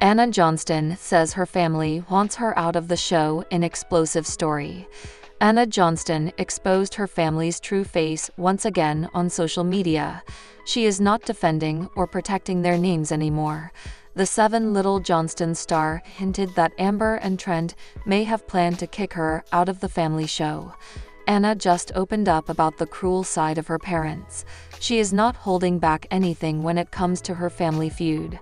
Anna Johnston says her family wants her out of the show in explosive story. Anna Johnston exposed her family's true face once again on social media. She is not defending or protecting their names anymore. The Little Johnstons star hinted that Amber and Trent may have planned to kick her out of the family show. Anna just opened up about the cruel side of her parents. She is not holding back anything when it comes to her family feud.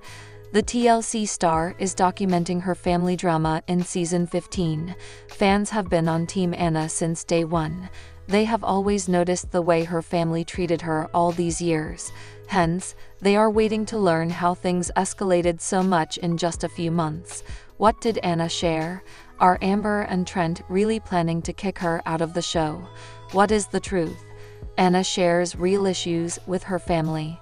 The TLC star is documenting her family drama in season 15. Fans have been on Team Anna since day one. They have always noticed the way her family treated her all these years. Hence, they are waiting to learn how things escalated so much in just a few months. What did Anna share? Are Amber and Trent really planning to kick her out of the show? What is the truth? Anna shares real issues with her family.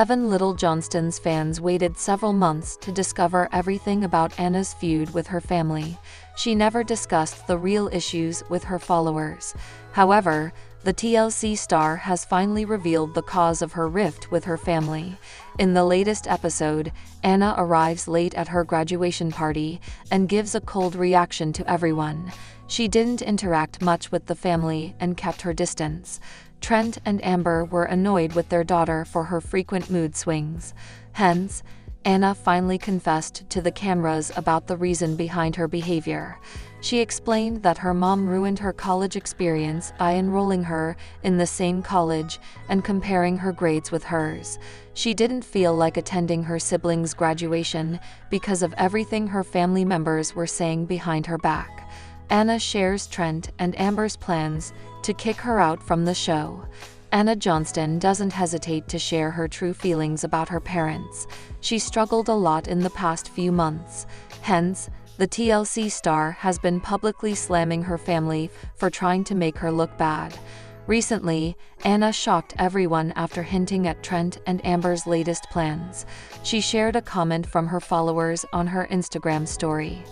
Little Johnstons fans waited several months to discover everything about Anna's feud with her family. She never discussed the real issues with her followers. However, the TLC star has finally revealed the cause of her rift with her family. In the latest episode, Anna arrives late at her graduation party and gives a cold reaction to everyone. She didn't interact much with the family and kept her distance. Trent and Amber were annoyed with their daughter for her frequent mood swings. Hence, Anna finally confessed to the cameras about the reason behind her behavior. She explained that her mom ruined her college experience by enrolling her in the same college and comparing her grades with hers. She didn't feel like attending her siblings' graduation because of everything her family members were saying behind her back. Anna shares Trent and Amber's plans to kick her out from the show. Anna Johnston doesn't hesitate to share her true feelings about her parents. She struggled a lot in the past few months. Hence, the TLC star has been publicly slamming her family for trying to make her look bad. Recently, Anna shocked everyone after hinting at Trent and Amber's latest plans. She shared a comment from her followers on her Instagram story.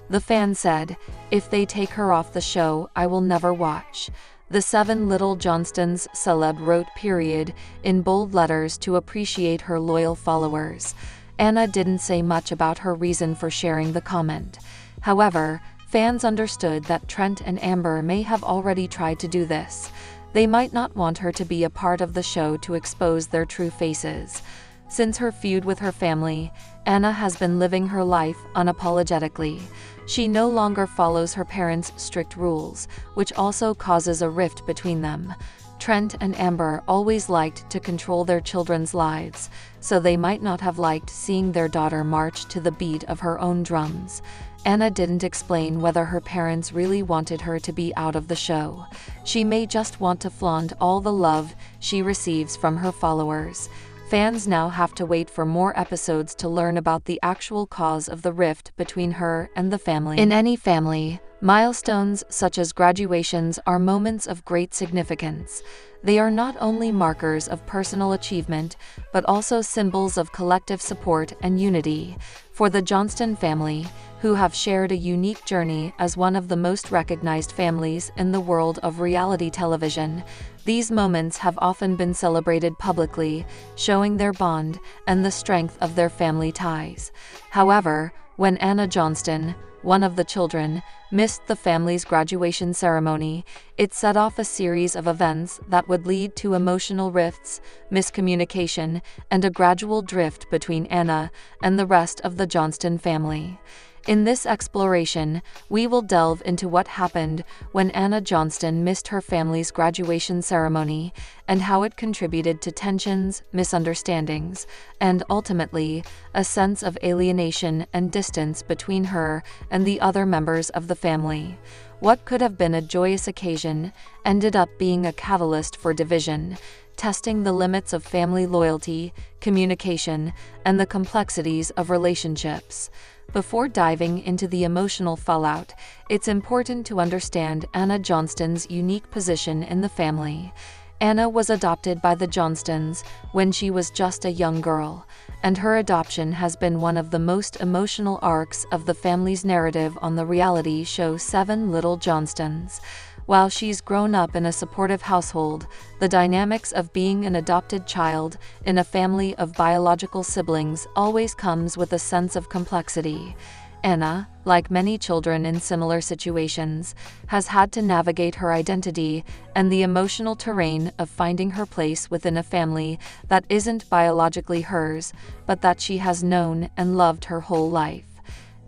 The fan said, "If they take her off the show, I will never watch." The Little Johnstons celeb wrote "period" in bold letters to appreciate her loyal followers. Anna didn't say much about her reason for sharing the comment. However, fans understood that Trent and Amber may have already tried to do this. They might not want her to be a part of the show to expose their true faces. Since her feud with her family, Anna has been living her life unapologetically. She no longer follows her parents' strict rules, which also causes a rift between them. Trent and Amber always liked to control their children's lives, so they might not have liked seeing their daughter march to the beat of her own drums. Anna didn't explain whether her parents really wanted her to be out of the show. She may just want to flaunt all the love she receives from her followers. Fans now have to wait for more episodes to learn about the actual cause of the rift between her and the family. In any family, milestones such as graduations are moments of great significance. They are not only markers of personal achievement, but also symbols of collective support and unity. For the Johnston family, who have shared a unique journey as one of the most recognized families in the world of reality television, these moments have often been celebrated publicly, showing their bond and the strength of their family ties. However, when Anna Johnston, one of the children, missed the family's graduation ceremony, it set off a series of events that would lead to emotional rifts, miscommunication, and a gradual drift between Anna and the rest of the Johnston family. In this exploration, we will delve into what happened when Anna Johnston missed her family's graduation ceremony and how it contributed to tensions, misunderstandings, and ultimately, a sense of alienation and distance between her and the other members of the family. What could have been a joyous occasion ended up being a catalyst for division, testing the limits of family loyalty, communication, and the complexities of relationships. Before diving into the emotional fallout, it's important to understand Anna Johnston's unique position in the family. Anna was adopted by the Johnstons when she was just a young girl, and her adoption has been one of the most emotional arcs of the family's narrative on the reality show Little Johnstons. While she's grown up in a supportive household, the dynamics of being an adopted child in a family of biological siblings always comes with a sense of complexity. Anna, like many children in similar situations, has had to navigate her identity and the emotional terrain of finding her place within a family that isn't biologically hers, but that she has known and loved her whole life.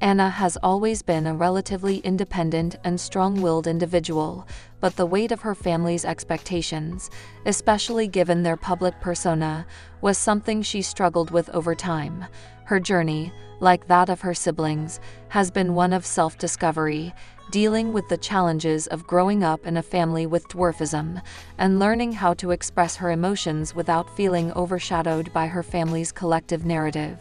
Anna has always been a relatively independent and strong-willed individual, but the weight of her family's expectations, especially given their public persona, was something she struggled with over time. Her journey, like that of her siblings, has been one of self-discovery, dealing with the challenges of growing up in a family with dwarfism, and learning how to express her emotions without feeling overshadowed by her family's collective narrative.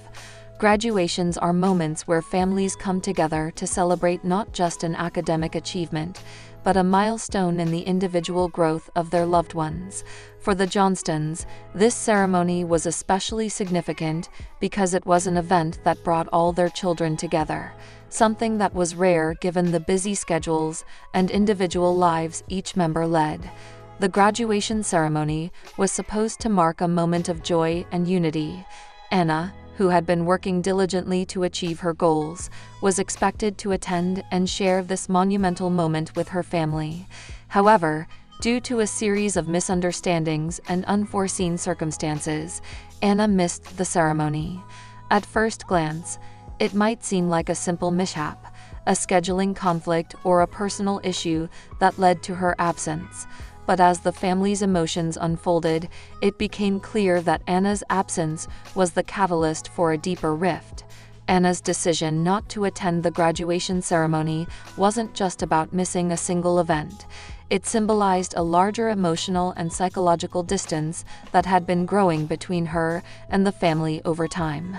Graduations are moments where families come together to celebrate not just an academic achievement, but a milestone in the individual growth of their loved ones. For the Johnstons, this ceremony was especially significant because it was an event that brought all their children together, something that was rare given the busy schedules and individual lives each member led. The graduation ceremony was supposed to mark a moment of joy and unity. Anna, who had been working diligently to achieve her goals, was expected to attend and share this monumental moment with her family. However, due to a series of misunderstandings and unforeseen circumstances, Anna missed the ceremony. At first glance, it might seem like a simple mishap, a scheduling conflict or a personal issue that led to her absence. But as the family's emotions unfolded, it became clear that Anna's absence was the catalyst for a deeper rift. Anna's decision not to attend the graduation ceremony wasn't just about missing a single event. It symbolized a larger emotional and psychological distance that had been growing between her and the family over time.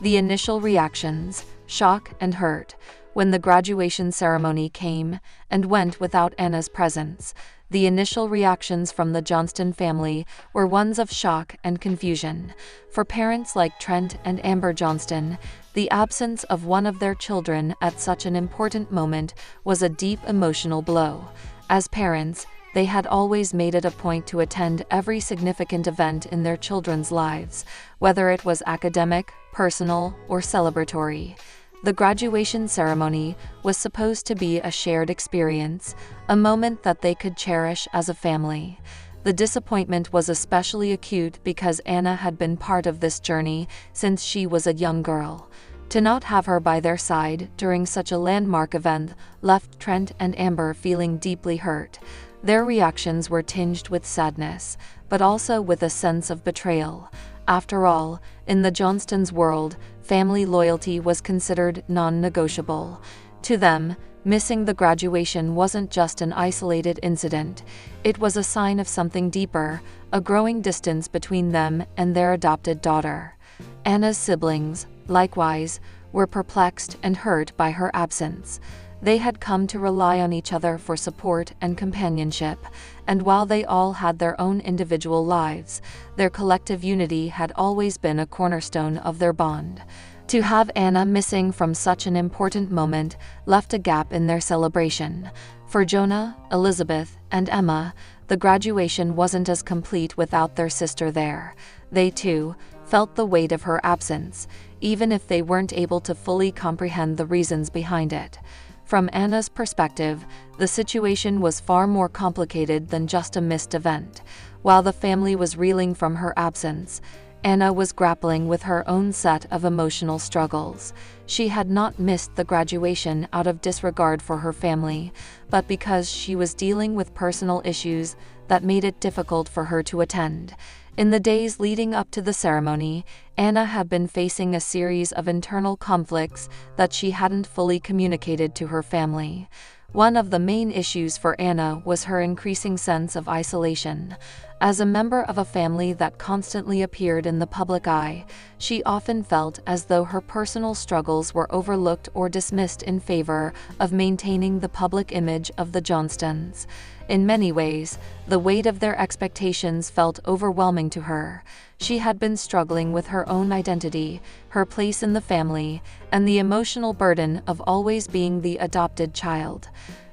The initial reactions, shock and hurt, when the graduation ceremony came and went without Anna's presence. The initial reactions from the Johnston family were ones of shock and confusion. For parents like Trent and Amber Johnston, the absence of one of their children at such an important moment was a deep emotional blow. As parents, they had always made it a point to attend every significant event in their children's lives, whether it was academic, personal, or celebratory. The graduation ceremony was supposed to be a shared experience, a moment that they could cherish as a family. The disappointment was especially acute because Anna had been part of this journey since she was a young girl. To not have her by their side during such a landmark event left Trent and Amber feeling deeply hurt. Their reactions were tinged with sadness, but also with a sense of betrayal. After all, in the Johnstons' world, family loyalty was considered non-negotiable. To them, missing the graduation wasn't just an isolated incident. It was a sign of something deeper, a growing distance between them and their adopted daughter. Anna's siblings, likewise, were perplexed and hurt by her absence. They had come to rely on each other for support and companionship, and while they all had their own individual lives, their collective unity had always been a cornerstone of their bond. To have Anna missing from such an important moment left a gap in their celebration. For Jonah, Elizabeth, and Emma, the graduation wasn't as complete without their sister there. They too felt the weight of her absence, even if they weren't able to fully comprehend the reasons behind it. From Anna's perspective, the situation was far more complicated than just a missed event. While the family was reeling from her absence, Anna was grappling with her own set of emotional struggles. She had not missed the graduation out of disregard for her family, but because she was dealing with personal issues that made it difficult for her to attend. In the days leading up to the ceremony, Anna had been facing a series of internal conflicts that she hadn't fully communicated to her family. One of the main issues for Anna was her increasing sense of isolation. As a member of a family that constantly appeared in the public eye, she often felt as though her personal struggles were overlooked or dismissed in favor of maintaining the public image of the Johnstons. In many ways, the weight of their expectations felt overwhelming to her. She had been struggling with her own identity, her place in the family, and the emotional burden of always being the adopted child.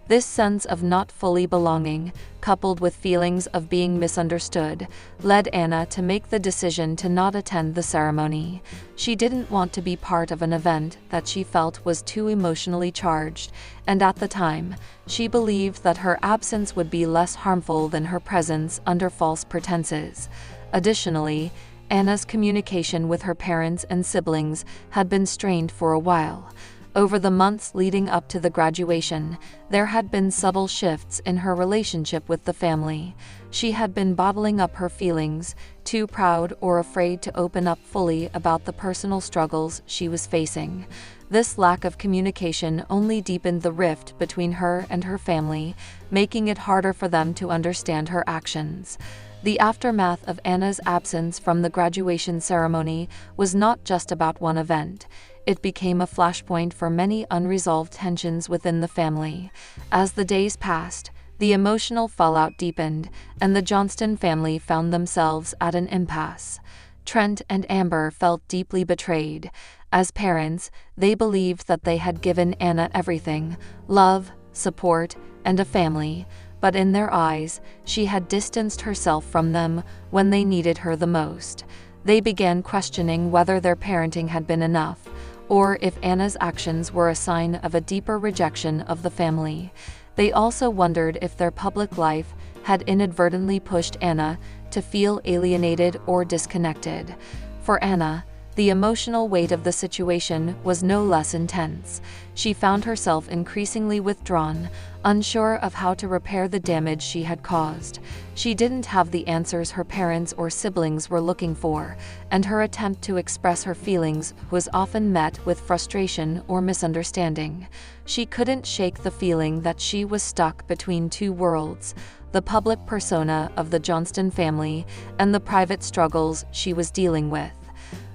This sense of not fully belonging, coupled with feelings of being misunderstood, led Anna to make the decision to not attend the ceremony. She didn't want to be part of an event that she felt was too emotionally charged, and at the time, she believed that her absence would be less harmful than her presence under false pretenses. Additionally, Anna's communication with her parents and siblings had been strained for a while. Over the months leading up to the graduation, there had been subtle shifts in her relationship with the family. She had been bottling up her feelings, too proud or afraid to open up fully about the personal struggles she was facing. This lack of communication only deepened the rift between her and her family, making it harder for them to understand her actions. The aftermath of Anna's absence from the graduation ceremony was not just about one event. It became a flashpoint for many unresolved tensions within the family. As the days passed, the emotional fallout deepened, and the Johnston family found themselves at an impasse. Trent and Amber felt deeply betrayed. As parents, they believed that they had given Anna everything: love, support, and a family. But in their eyes, she had distanced herself from them when they needed her the most. They began questioning whether their parenting had been enough, or if Anna's actions were a sign of a deeper rejection of the family. They also wondered if their public life had inadvertently pushed Anna to feel alienated or disconnected. For Anna, the emotional weight of the situation was no less intense. She found herself increasingly withdrawn, unsure of how to repair the damage she had caused. She didn't have the answers her parents or siblings were looking for, and her attempt to express her feelings was often met with frustration or misunderstanding. She couldn't shake the feeling that she was stuck between two worlds: the public persona of the Johnston family and the private struggles she was dealing with.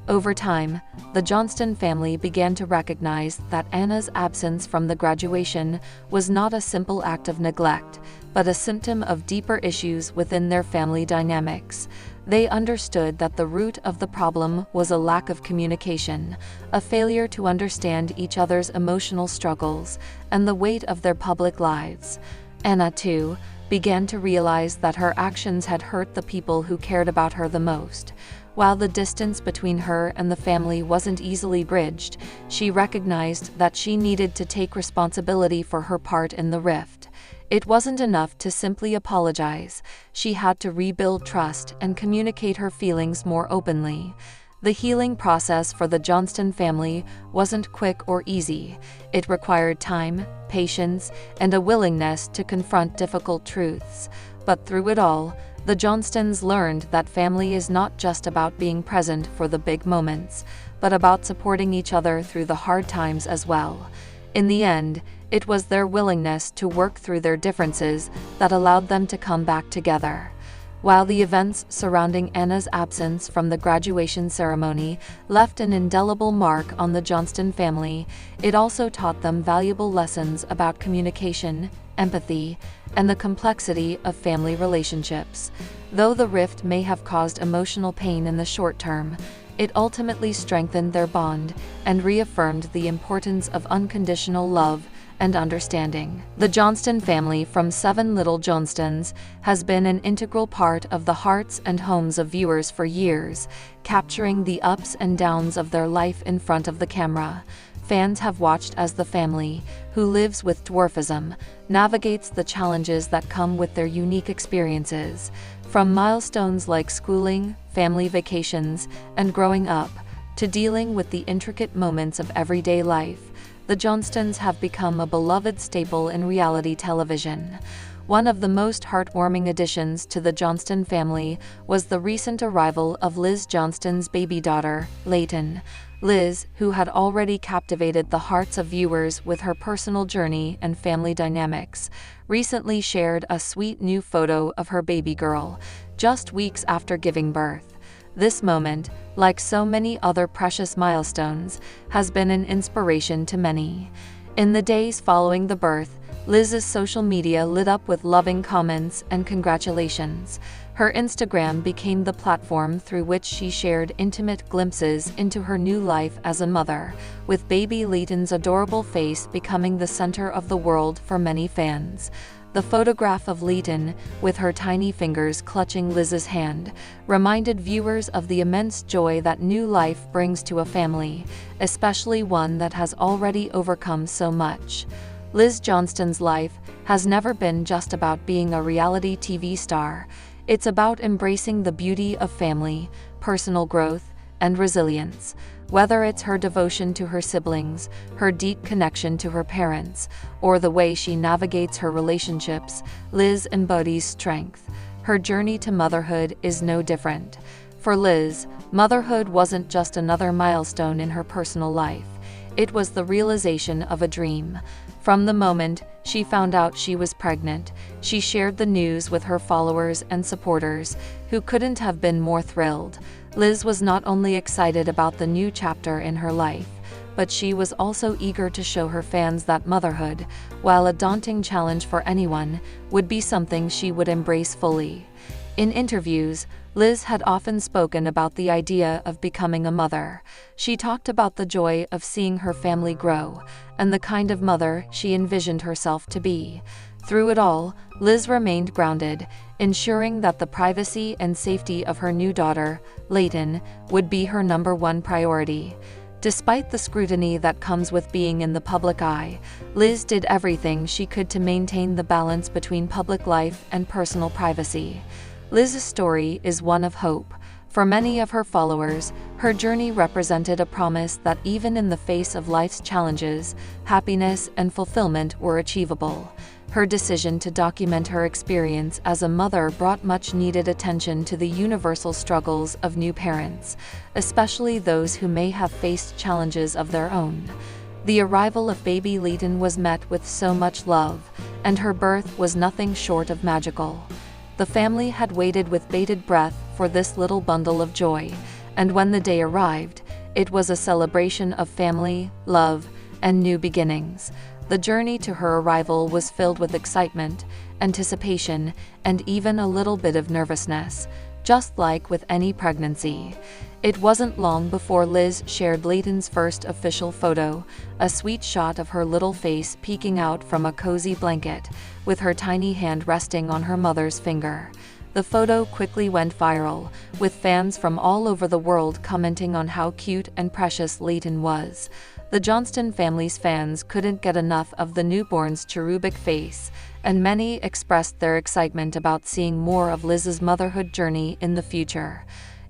Over time, the Johnston family began to recognize that Anna's absence from the graduation was not a simple act of neglect, but a symptom of deeper issues within their family dynamics. They understood that the root of the problem was a lack of communication, a failure to understand each other's emotional struggles, and the weight of their public lives. Anna, too, began to realize that her actions had hurt the people who cared about her the most. While the distance between her and the family wasn't easily bridged, she recognized that she needed to take responsibility for her part in the rift. It wasn't enough to simply apologize. She had to rebuild trust and communicate her feelings more openly. The healing process for the Johnston family wasn't quick or easy. It required time, patience, and a willingness to confront difficult truths. But through it all, the Johnstons learned that family is not just about being present for the big moments, but about supporting each other through the hard times as well. In the end, it was their willingness to work through their differences that allowed them to come back together. While the events surrounding Anna's absence from the graduation ceremony left an indelible mark on the Johnston family, it also taught them valuable lessons about communication, empathy, and the complexity of family relationships. Though the rift may have caused emotional pain in the short term, it ultimately strengthened their bond and reaffirmed the importance of unconditional love and understanding. The Johnston family from 7 Little Johnstons has been an integral part of the hearts and homes of viewers for years, capturing the ups and downs of their life in front of the camera. Fans have watched as the family, who lives with dwarfism, navigates the challenges that come with their unique experiences. From milestones like schooling, family vacations, and growing up, to dealing with the intricate moments of everyday life, the Johnstons have become a beloved staple in reality television. One of the most heartwarming additions to the Johnston family was the recent arrival of Liz Johnston's baby daughter, Layton. Liz, who had already captivated the hearts of viewers with her personal journey and family dynamics, recently shared a sweet new photo of her baby girl, just weeks after giving birth. This moment, like so many other precious milestones, has been an inspiration to many. In the days following the birth, Liz's social media lit up with loving comments and congratulations. Her Instagram became the platform through which she shared intimate glimpses into her new life as a mother, with baby Leighton's adorable face becoming the center of the world for many fans. The photograph of Leighton, with her tiny fingers clutching Liz's hand, reminded viewers of the immense joy that new life brings to a family, especially one that has already overcome so much. Liz Johnston's life has never been just about being a reality TV star. It's about embracing the beauty of family, personal growth, and resilience. Whether it's her devotion to her siblings, her deep connection to her parents, or the way she navigates her relationships, Liz embodies strength. Her journey to motherhood is no different. For Liz, motherhood wasn't just another milestone in her personal life. It was the realization of a dream. From the moment she found out she was pregnant, she shared the news with her followers and supporters, who couldn't have been more thrilled. Liz was not only excited about the new chapter in her life, but she was also eager to show her fans that motherhood, while a daunting challenge for anyone, would be something she would embrace fully. In interviews, Liz had often spoken about the idea of becoming a mother. She talked about the joy of seeing her family grow, and the kind of mother she envisioned herself to be. Through it all, Liz remained grounded, ensuring that the privacy and safety of her new daughter, Leighton, would be her #1 priority. Despite the scrutiny that comes with being in the public eye, Liz did everything she could to maintain the balance between public life and personal privacy. Liz's story is one of hope. For many of her followers, her journey represented a promise that even in the face of life's challenges, happiness and fulfillment were achievable. Her decision to document her experience as a mother brought much-needed attention to the universal struggles of new parents, especially those who may have faced challenges of their own. The arrival of baby Leighton was met with so much love, and her birth was nothing short of magical. The family had waited with bated breath for this little bundle of joy, and when the day arrived, it was a celebration of family, love, and new beginnings. The journey to her arrival was filled with excitement, anticipation, and even a little bit of nervousness, just like with any pregnancy. It wasn't long before Liz shared Leighton's first official photo, a sweet shot of her little face peeking out from a cozy blanket, with her tiny hand resting on her mother's finger. The photo quickly went viral, with fans from all over the world commenting on how cute and precious Leighton was. The Johnston family's fans couldn't get enough of the newborn's cherubic face, and many expressed their excitement about seeing more of Liz's motherhood journey in the future.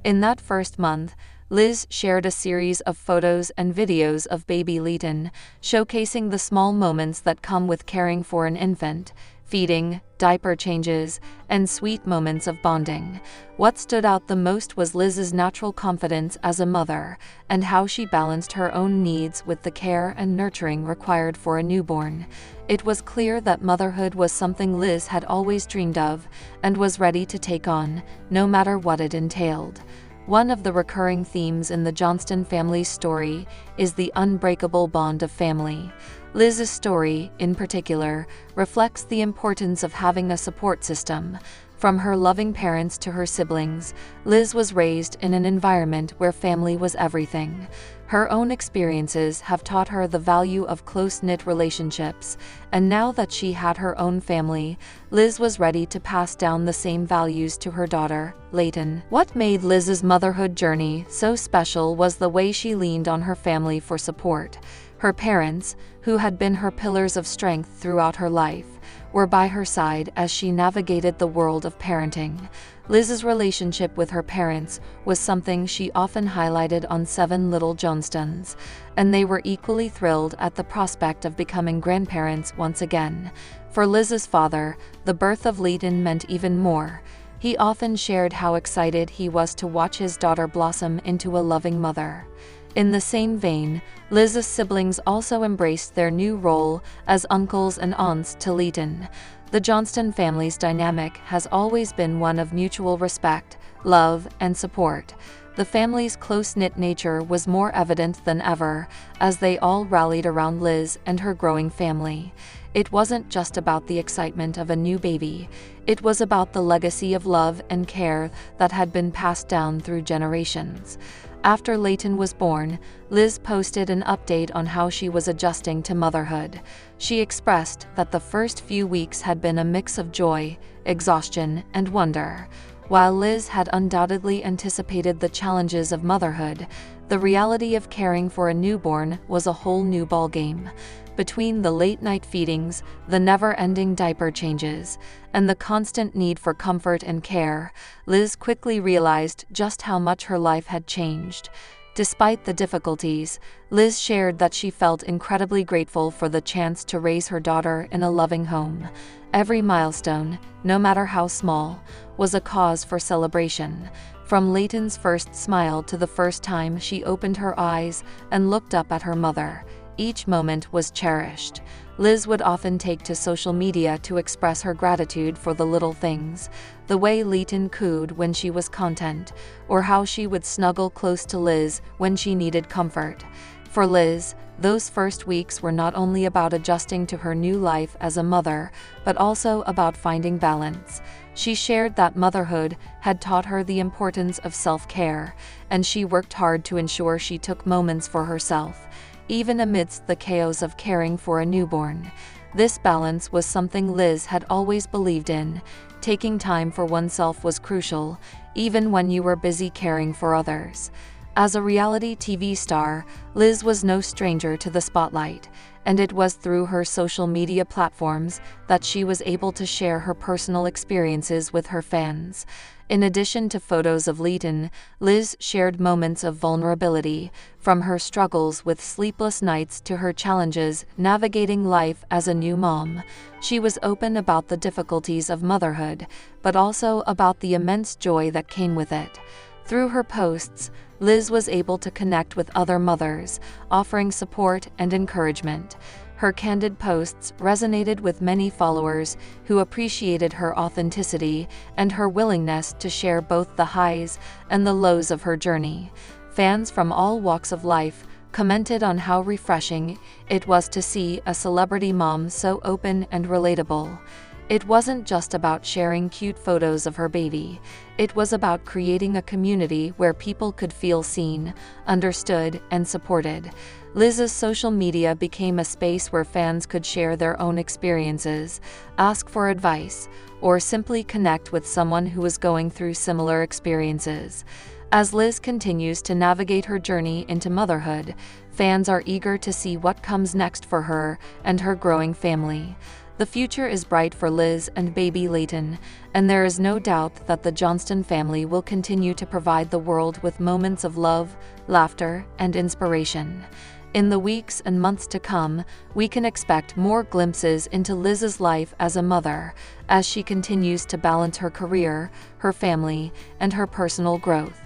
In that first month, Liz shared a series of photos and videos of baby Leighton, showcasing the small moments that come with caring for an infant: feeding, diaper changes, and sweet moments of bonding. What stood out the most was Liz's natural confidence as a mother, and how she balanced her own needs with the care and nurturing required for a newborn. It was clear that motherhood was something Liz had always dreamed of, and was ready to take on, no matter what it entailed. One of the recurring themes in the Johnston family's story is the unbreakable bond of family. Liz's story, in particular, reflects the importance of having a support system. From her loving parents to her siblings, Liz was raised in an environment where family was everything. Her own experiences have taught her the value of close-knit relationships, and now that she had her own family, Liz was ready to pass down the same values to her daughter, Leighton. What made Liz's motherhood journey so special was the way she leaned on her family for support. Her parents, who had been her pillars of strength throughout her life, were by her side as she navigated the world of parenting. Liz's relationship with her parents was something she often highlighted on 7 Little Johnstons, and they were equally thrilled at the prospect of becoming grandparents once again. For Liz's father, the birth of Leighton meant even more. He often shared how excited he was to watch his daughter blossom into a loving mother. In the same vein, Liz's siblings also embraced their new role as uncles and aunts to Leighton. The Johnston family's dynamic has always been one of mutual respect, love, and support. The family's close-knit nature was more evident than ever, as they all rallied around Liz and her growing family. it wasn't just about the excitement of a new baby. It was about the legacy of love and care that had been passed down through generations. After Layton was born, Liz posted an update on how she was adjusting to motherhood. She expressed that the first few weeks had been a mix of joy, exhaustion, and wonder. While Liz had undoubtedly anticipated the challenges of motherhood, the reality of caring for a newborn was a whole new ballgame. Between the late-night feedings, the never-ending diaper changes, and the constant need for comfort and care, Liz quickly realized just how much her life had changed. Despite the difficulties, Liz shared that she felt incredibly grateful for the chance to raise her daughter in a loving home. Every milestone, no matter how small, was a cause for celebration. From Layton's first smile to the first time she opened her eyes and looked up at her mother, each moment was cherished. Liz would often take to social media to express her gratitude for the little things, the way Layton cooed when she was content, or how she would snuggle close to Liz when she needed comfort. For Liz, those first weeks were not only about adjusting to her new life as a mother, but also about finding balance. She shared that motherhood had taught her the importance of self-care, and she worked hard to ensure she took moments for herself, even amidst the chaos of caring for a newborn. This balance was something Liz had always believed in. Taking time for oneself was crucial, even when you were busy caring for others. As a reality TV star, Liz was no stranger to the spotlight, and it was through her social media platforms that she was able to share her personal experiences with her fans. In addition to photos of Layton, Liz shared moments of vulnerability, from her struggles with sleepless nights to her challenges navigating life as a new mom. She was open about the difficulties of motherhood, but also about the immense joy that came with it. Through her posts, Liz was able to connect with other mothers, offering support and encouragement. Her candid posts resonated with many followers who appreciated her authenticity and her willingness to share both the highs and the lows of her journey. Fans from all walks of life commented on how refreshing it was to see a celebrity mom so open and relatable. It wasn't just about sharing cute photos of her baby. It was about creating a community where people could feel seen, understood, and supported. Liz's social media became a space where fans could share their own experiences, ask for advice, or simply connect with someone who was going through similar experiences. As Liz continues to navigate her journey into motherhood, fans are eager to see what comes next for her and her growing family. The future is bright for Liz and baby Layton, and there is no doubt that the Johnston family will continue to provide the world with moments of love, laughter, and inspiration. In the weeks and months to come, we can expect more glimpses into Liz's life as a mother, as she continues to balance her career, her family, and her personal growth.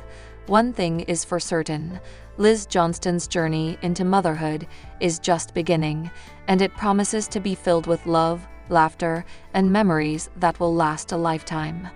One thing is for certain: Liz Johnston's journey into motherhood is just beginning, and it promises to be filled with love, laughter, and memories that will last a lifetime.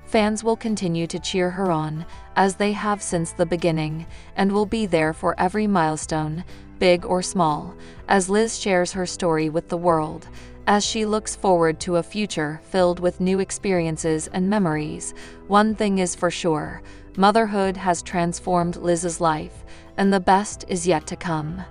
Fans will continue to cheer her on, as they have since the beginning, and will be there for every milestone, big or small, as Liz shares her story with the world. As she looks forward to a future filled with new experiences and memories, one thing is for sure: motherhood has transformed Liz's life, and the best is yet to come.